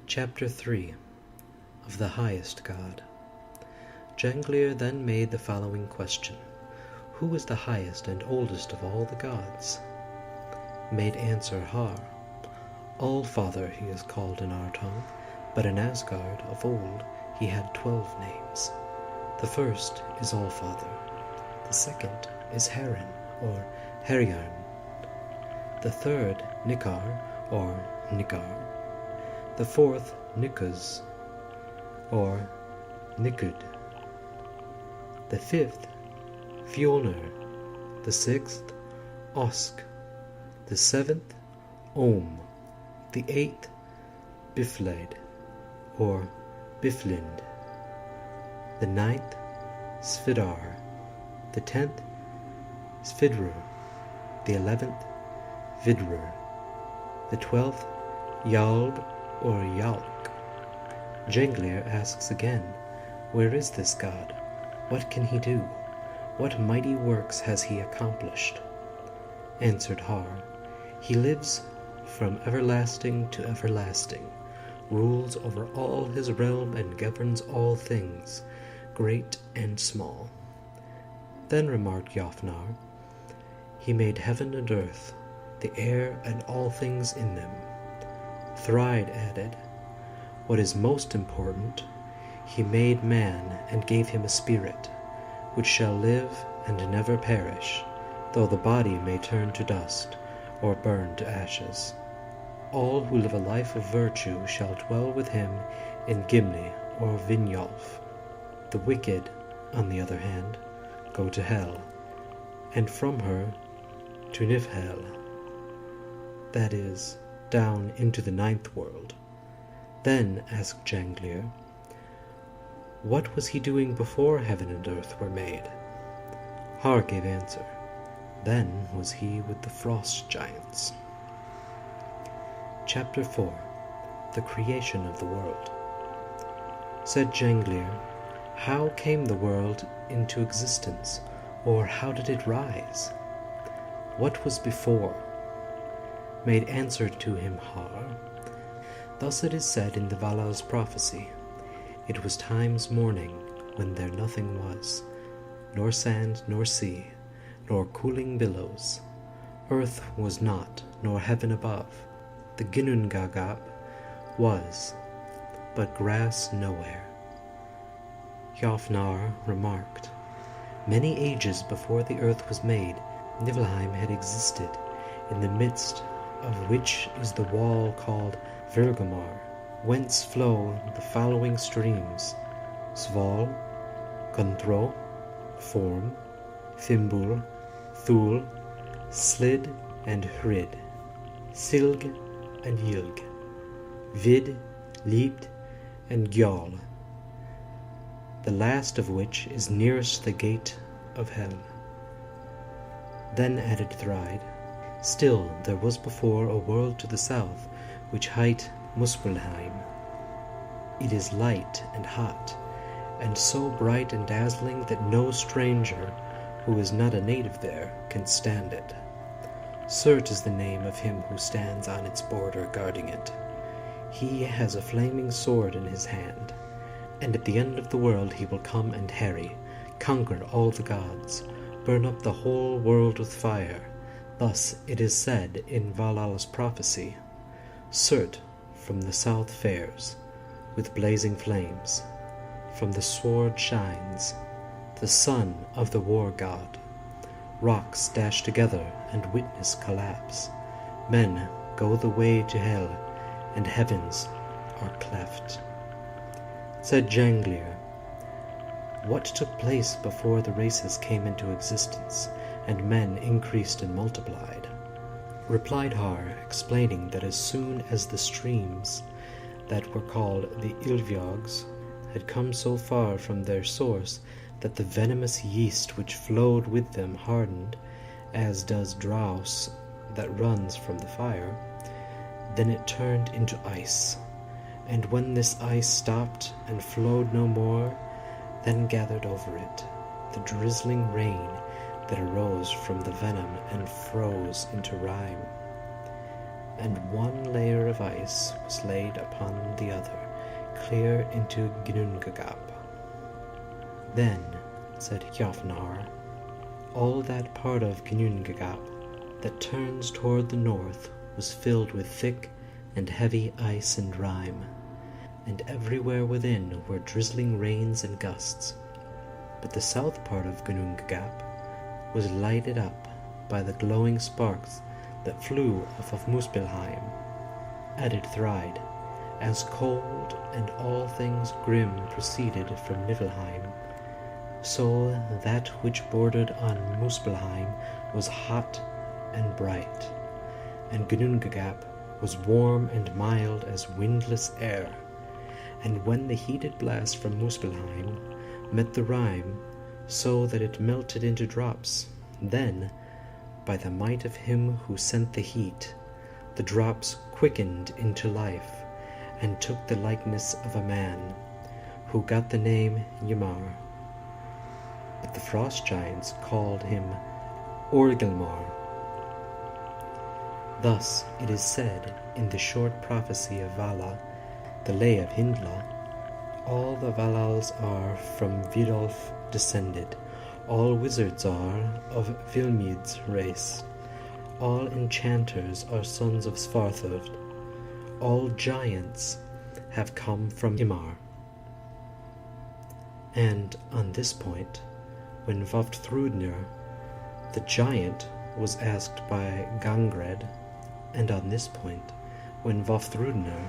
Chapter 3 of the Highest God. Janglier then made the following question: Who is the highest and oldest of all the gods? Made answer Har: All-Father he is called in our tongue, but in Asgard of old he had 12 names. The first is All-Father, the second is Herin, or Heriarn, the third Nikar, or Nikar, the fourth Nikuz, or Nikud, the fifth Fjolnir, the sixth Osk, the seventh Om, the eighth Bifled, or Biflind, the ninth Svidar, the 10th Svidrur, the 11th Vidrur, the 12th Yalb or Yalk. Janglier asks again, where is this god? What can he do? What mighty works has he accomplished? Answered Har, he lives from everlasting to everlasting, rules over all his realm and governs all things, great and small. Then remarked Jafnar, he made heaven and earth, the air and all things in them. Thride added, what is most important, he made man and gave him a spirit, which shall live and never perish, though the body may turn to dust or burn to ashes. All who live a life of virtue shall dwell with him in Gimli or Vinjolf. The wicked, on the other hand, go to hell, and from her to Niflhel, that is, down into the 9th world. Then asked Janglier, what was he doing before heaven and earth were made? Har gave answer, then was he with the frost giants. Chapter 4 The Creation of the World. Said Janglier, how came the world into existence, or how did it rise? What was before? Made answer to him Har, thus it is said in the Valal's prophecy, it was time's morning when there nothing was, nor sand nor sea, nor cooling billows. Earth was not, nor heaven above. The Ginnungagap was, but grass nowhere. Jafnar remarked, many ages before the earth was made, Niflheim had existed, in the midst of which is the wall called Vergamar, whence flow the following streams: Sval, Gunthro, Form, Fimbul, Thul, Slid and Hrid, Silg and Yilg, Vid, Liept and Gjall, the last of which is nearest the gate of Hel. Then added Thride, still there was before a world to the south, which hight Muspelheim. It is light and hot, and so bright and dazzling that no stranger, who is not a native there, can stand it. Surt is the name of him who stands on its border guarding it. He has a flaming sword in his hand, and at the end of the world he will come and harry, conquer all the gods, burn up the whole world with fire. Thus it is said in Valal's prophecy, Surt from the south fares, with blazing flames. From the sword shines, the son of the war god. Rocks dash together and witness collapse. Men go the way to hell, and heavens are cleft. Said Janglier, what took place before the races came into existence, and men increased and multiplied? Replied Har, explaining that as soon as the streams that were called the Ilvjogs had come so far from their source that the venomous yeast which flowed with them hardened, as does dross that runs from the fire, then it turned into ice. And when this ice stopped and flowed no more, then gathered over it the drizzling rain that arose from the venom and froze into rime. And one layer of ice was laid upon the other, clear into Ginnungagap. Then, said Hjafnar, all that part of Ginnungagap that turns toward the north was filled with thick and heavy ice and rime, and everywhere within were drizzling rains and gusts. But the south part of Ginnungagap was lighted up by the glowing sparks that flew off of Muspelheim. At it Thryde, as cold and all things grim proceeded from Niflheim, so that which bordered on Muspelheim was hot and bright, and Ginnungagap was warm and mild as windless air. And when the heated blast from Muspelheim met the rime, so that it melted into drops, then, by the might of him who sent the heat, the drops quickened into life, and took the likeness of a man, who got the name Ymar. But the frost giants called him Orgelmar. Thus it is said in the short prophecy of Vala, the lay of Hyndla, all the Valals are from Vidolf descended, all wizards are of Vilmid's race, all enchanters are sons of Svarthuld, all giants have come from Ymar. And on this point, when Vafthrudnir, the giant, was asked by Gangred, and on this point, when Vafthrudnir,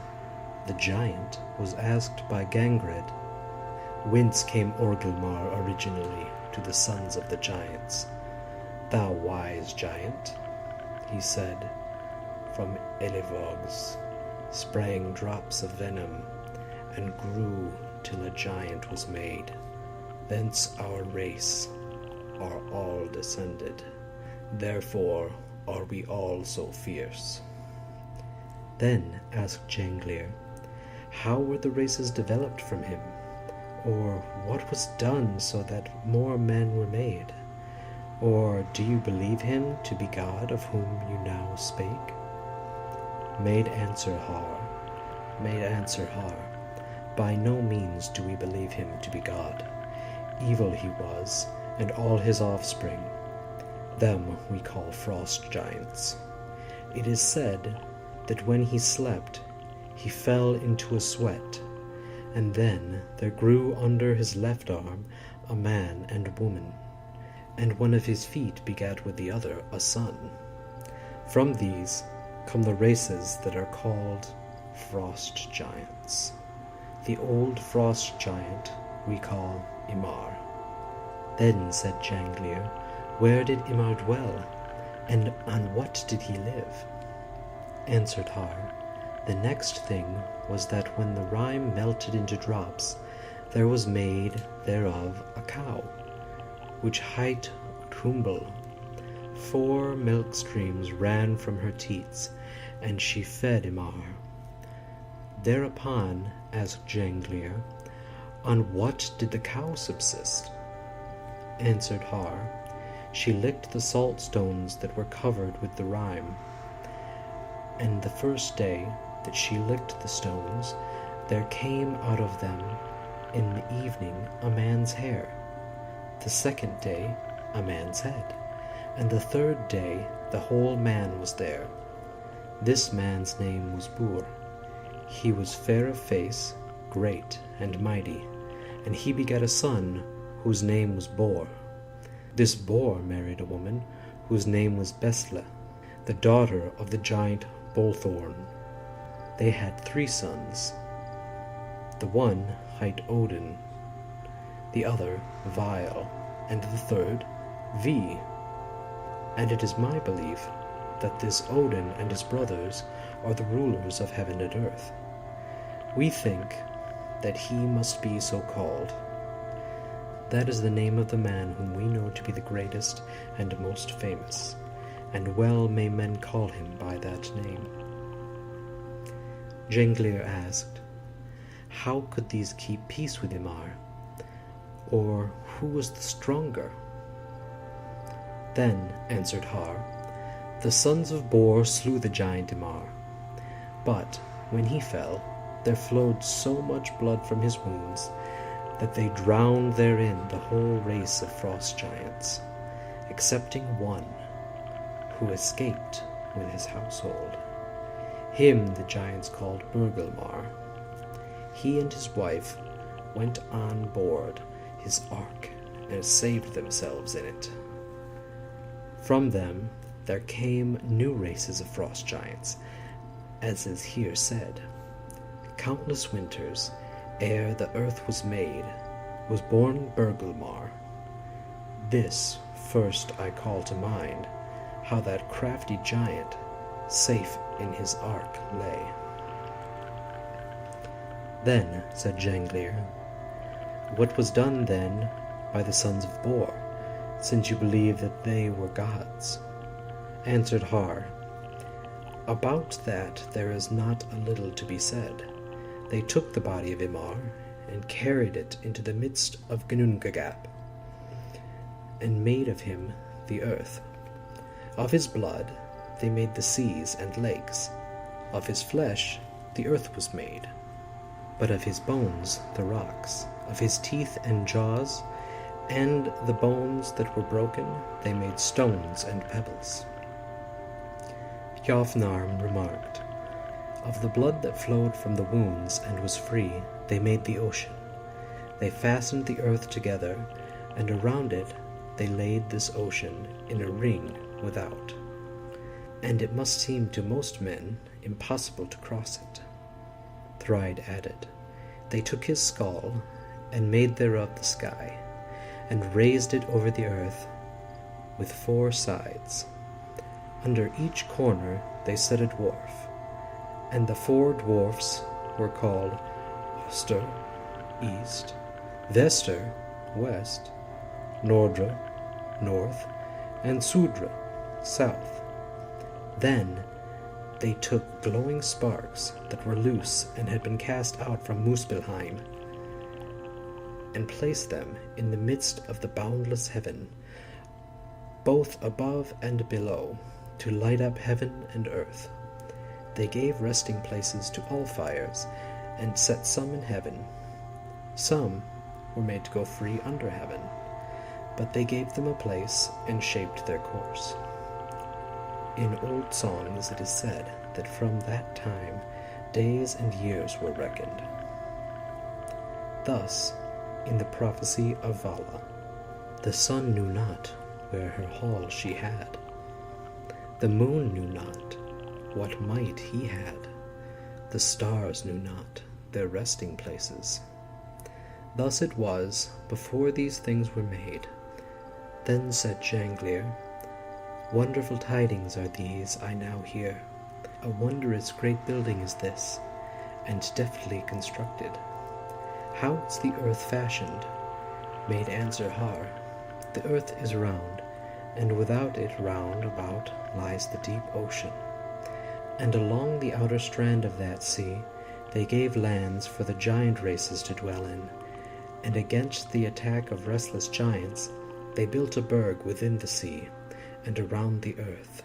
the giant, was asked by Gangred, whence came Orgelmar originally to the sons of the giants? Thou wise giant, he said, from Elivogs sprang drops of venom, and grew till a giant was made. Thence our race are all descended, therefore are we all so fierce. Then asked Janglir, how were the races developed from him? Or what was done so that more men were made? Or do you believe him to be God of whom you now spake? Made answer Har, by no means do we believe him to be God. Evil he was, and all his offspring. Them we call frost giants. It is said that when he slept, he fell into a sweat, and then there grew under his left arm a man and woman, and one of his feet begat with the other a son. From these come the races that are called frost giants. The old frost giant we call Ymar. Then said Janglir, where did Ymar dwell, and on what did he live? Answered Har, the next thing was that when the rime melted into drops, there was made thereof a cow, which hight Trumbel. 4 milk streams ran from her teats, and she fed Ymar. Thereupon asked Janglir, on what did the cow subsist? Answered Har, she licked the salt stones that were covered with the rime. And the first day that she licked the stones, there came out of them in the evening a man's hair, the second day a man's head, and the third day the whole man was there. This man's name was Bur. He was fair of face, great and mighty, and he begat a son whose name was Bor. This Bor married a woman whose name was Besla, the daughter of the giant Bolthorn. They had 3 sons. The one hight Odin, the other Vile, and the third V. And it is my belief that this Odin and his brothers are the rulers of heaven and earth. We think that he must be so called. That is the name of the man whom we know to be the greatest and most famous, and well may men call him by that name. Janglir asked, how could these keep peace with Ymar? Or who was the stronger? Then answered Har, the sons of Bor slew the giant Ymar. But when he fell, there flowed so much blood from his wounds that they drowned therein the whole race of frost giants, excepting one, who escaped with his household. Him the giants called Burgelmar. He and his wife went on board his ark and saved themselves in it. From them there came new races of frost giants, as is here said. Countless winters ere the earth was made was born Burgelmar. This first I call to mind, how that crafty giant safe in his ark lay. Then said Janglir, what was done then by the sons of Bor, since you believe that they were gods? Answered Har, about that there is not a little to be said. They took the body of Imar and carried it into the midst of Ginnungagap, and made of him the earth. Of his blood they made the seas and lakes. Of his flesh the earth was made, but of his bones the rocks. Of his teeth and jaws, and the bones that were broken, they made stones and pebbles. Jafnarm remarked, of the blood that flowed from the wounds and was free, they made the ocean. They fastened the earth together, and around it they laid this ocean in a ring without. And it must seem to most men impossible to cross it. Thryde added, they took his skull, and made thereof the sky, and raised it over the earth with 4 sides. Under each corner they set a dwarf, and the 4 dwarfs were called Oster, east, Vester, west, Nordre, north, and Sudra, south. Then they took glowing sparks that were loose and had been cast out from Muspelheim, and placed them in the midst of the boundless heaven, both above and below, to light up heaven and earth. They gave resting places to all fires, and set some in heaven. Some were made to go free under heaven, but they gave them a place and shaped their course. In old songs it is said that from that time days and years were reckoned. Thus, in the prophecy of Vala, the sun knew not where her hall she had. The moon knew not what might he had. The stars knew not their resting places. Thus it was before these things were made. Then said Janglir, wonderful tidings are these I now hear. A wondrous great building is this, and deftly constructed. How is the earth fashioned? Made answer Har, the earth is round, and without it round about lies the deep ocean. And along the outer strand of that sea they gave lands for the giant races to dwell in, and against the attack of restless giants they built a burg within the sea and around the earth.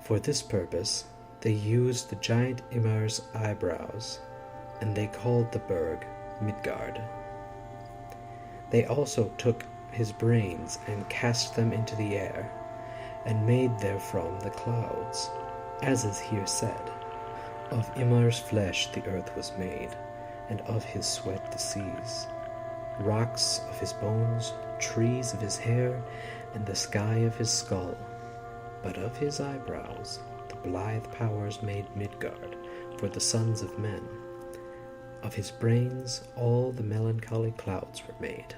For this purpose they used the giant Ymir's eyebrows, and they called the burg Midgard. They also took his brains and cast them into the air, and made therefrom the clouds, as is here said, of Ymir's flesh the earth was made, and of his sweat the seas, rocks of his bones, trees of his hair, and the sky of his skull. But of his eyebrows the blithe powers made Midgard for the sons of men. Of his brains all the melancholy clouds were made.